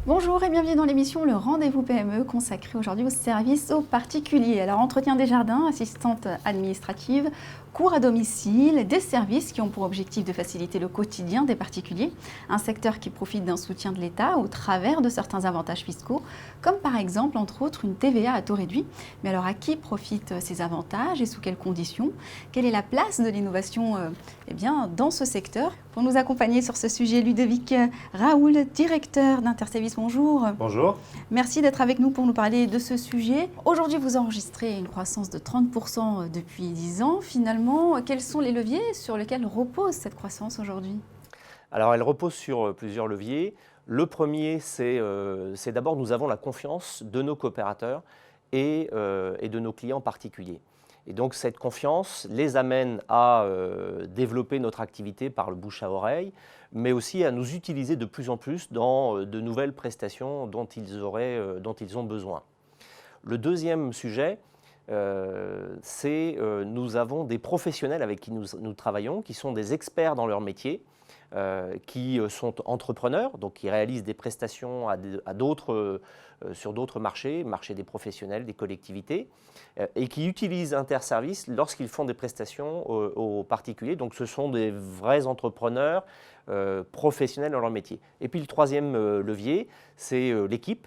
Bonjour et bienvenue dans l'émission Le Rendez-vous PME consacrée aujourd'hui au service aux particuliers. Alors entretien des jardins, assistante administrative, cours à domicile, des services qui ont pour objectif de faciliter le quotidien des particuliers, un secteur qui profite d'un soutien de l'État au travers de certains avantages fiscaux, comme par exemple entre autres une TVA à taux réduit. Mais alors à qui profitent ces avantages et sous quelles conditions? Quelle est la place de l'innovation dans ce secteur? Pour nous accompagner sur ce sujet, Ludovic Raoul, directeur d'Interservice. Bonjour. Bonjour. Merci d'être avec nous pour nous parler de ce sujet. Aujourd'hui, vous enregistrez une croissance de 30% depuis 10 ans. Finalement, quels sont les leviers sur lesquels repose cette croissance aujourd'hui? Alors, elle repose sur plusieurs leviers. Le premier, c'est d'abord, nous avons la confiance de nos coopérateurs et de nos clients particuliers. Et donc, cette confiance les amène à développer notre activité par le bouche à oreille, mais aussi à nous utiliser de plus en plus dans de nouvelles prestations dont ils ont besoin. Le deuxième sujet, nous avons des professionnels avec qui nous travaillons, qui sont des experts dans leur métier, qui sont entrepreneurs, donc qui réalisent des prestations sur d'autres marchés, marché des professionnels, des collectivités, et qui utilisent Interservice lorsqu'ils font des prestations aux particuliers. Donc ce sont des vrais entrepreneurs professionnels dans leur métier. Et puis le troisième levier, c'est l'équipe,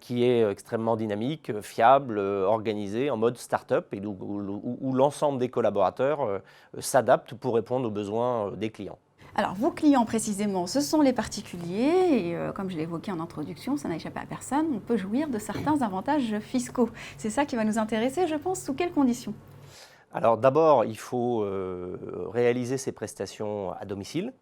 qui est extrêmement dynamique, fiable, organisée, en mode start-up, et où l'ensemble des collaborateurs s'adaptent pour répondre aux besoins des clients. Alors, vos clients précisément, ce sont les particuliers et comme je l'ai évoqué en introduction, ça n'a échappé à personne, on peut jouir de certains avantages fiscaux. C'est ça qui va nous intéresser, je pense, sous quelles conditions? Alors d'abord, il faut réaliser ces prestations à domicile.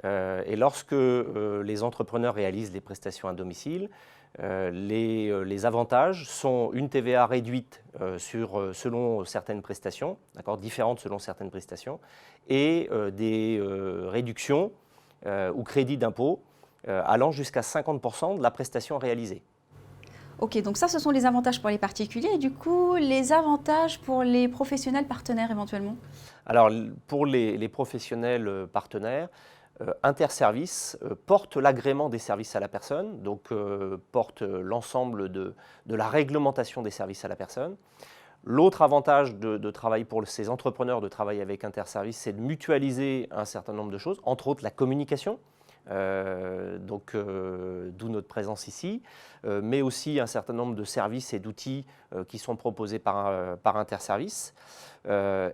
Et lorsque les entrepreneurs réalisent les prestations à domicile, les avantages sont une TVA réduite selon certaines prestations, différentes selon certaines prestations, et des réductions ou crédits d'impôt allant jusqu'à 50% de la prestation réalisée. Ok, donc ça, ce sont les avantages pour les particuliers et du coup, les avantages pour les professionnels partenaires éventuellement? Alors, pour les professionnels partenaires, Interservice porte l'agrément des services à la personne, donc porte l'ensemble de la réglementation des services à la personne. L'autre avantage de travailler pour ces entrepreneurs, de travailler avec Interservice, c'est de mutualiser un certain nombre de choses, entre autres la communication. D'où notre présence ici, mais aussi un certain nombre de services et d'outils qui sont proposés par Interservice. La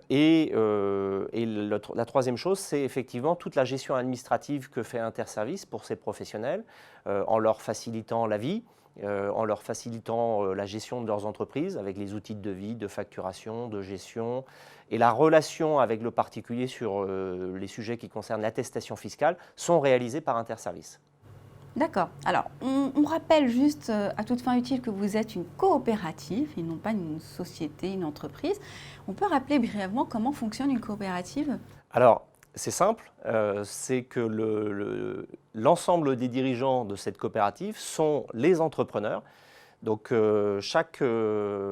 troisième chose, c'est effectivement toute la gestion administrative que fait Interservice pour ces professionnels, en leur facilitant la vie, en leur facilitant la gestion de leurs entreprises avec les outils de devis, de facturation, de gestion, et la relation avec le particulier sur les sujets qui concernent l'attestation fiscale sont réalisés par Interservice. D'accord. Alors, on rappelle juste à toute fin utile que vous êtes une coopérative et non pas une société, une entreprise. On peut rappeler brièvement comment fonctionne une coopérative? Alors, c'est simple, c'est que l'ensemble des dirigeants de cette coopérative sont les entrepreneurs. Donc chaque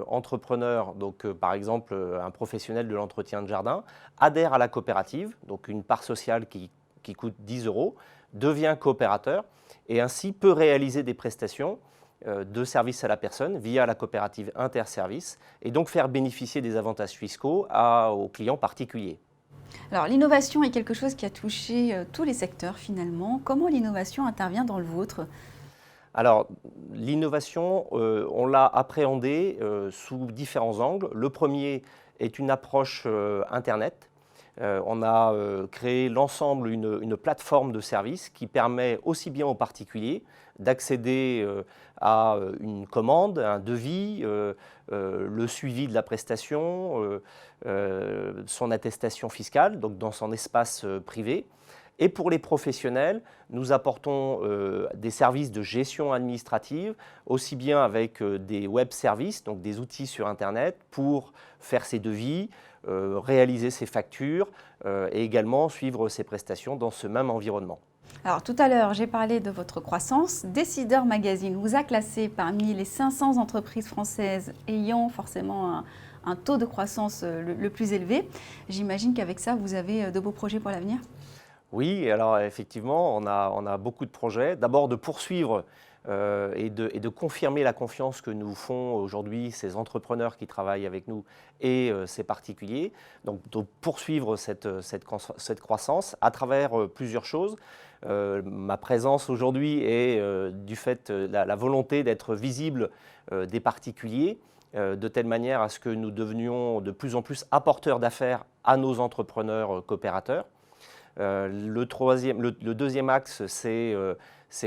entrepreneur, par exemple un professionnel de l'entretien de jardin, adhère à la coopérative, donc une part sociale qui coûte 10 €, devient coopérateur et ainsi peut réaliser des prestations de services à la personne via la coopérative Interservice et donc faire bénéficier des avantages fiscaux aux clients particuliers. Alors, l'innovation est quelque chose qui a touché tous les secteurs finalement. Comment l'innovation intervient dans le vôtre? Alors, l'innovation, on l'a appréhendée sous différents angles. Le premier est une approche Internet. On a créé l'ensemble une plateforme de services qui permet aussi bien aux particuliers d'accéder à une commande, un devis, le suivi de la prestation, son attestation fiscale, donc dans son espace privé. Et pour les professionnels, nous apportons des services de gestion administrative, aussi bien avec des web services, donc des outils sur Internet pour faire ses devis, réaliser ses factures et également suivre ses prestations dans ce même environnement. Alors tout à l'heure, j'ai parlé de votre croissance. Décideur Magazine vous a classé parmi les 500 entreprises françaises ayant forcément un taux de croissance le plus élevé. J'imagine qu'avec ça, vous avez de beaux projets pour l'avenir? Oui, alors effectivement, on a beaucoup de projets. D'abord de poursuivre et de confirmer la confiance que nous font aujourd'hui ces entrepreneurs qui travaillent avec nous et ces particuliers. Donc de poursuivre cette croissance à travers plusieurs choses. Ma présence aujourd'hui est du fait de la volonté d'être visible des particuliers, de telle manière à ce que nous devenions de plus en plus apporteurs d'affaires à nos entrepreneurs coopérateurs. Le deuxième axe, c'est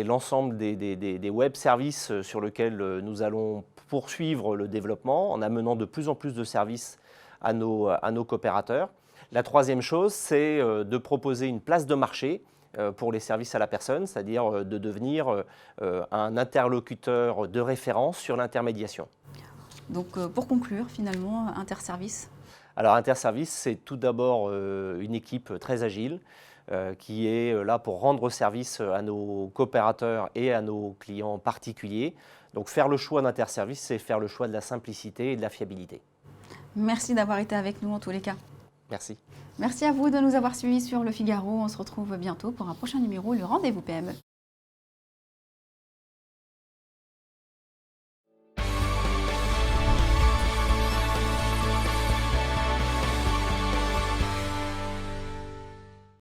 l'ensemble des web services sur lesquels nous allons poursuivre le développement en amenant de plus en plus de services à nos coopérateurs. La troisième chose, c'est de proposer une place de marché pour les services à la personne, c'est-à-dire de devenir un interlocuteur de référence sur l'intermédiation. Donc pour conclure, finalement, Interservice. Alors Interservice, c'est tout d'abord une équipe très agile qui est là pour rendre service à nos coopérateurs et à nos clients particuliers. Donc faire le choix d'Interservice, c'est faire le choix de la simplicité et de la fiabilité. Merci d'avoir été avec nous en tous les cas. Merci. Merci à vous de nous avoir suivis sur Le Figaro. On se retrouve bientôt pour un prochain numéro, le Rendez-vous PME.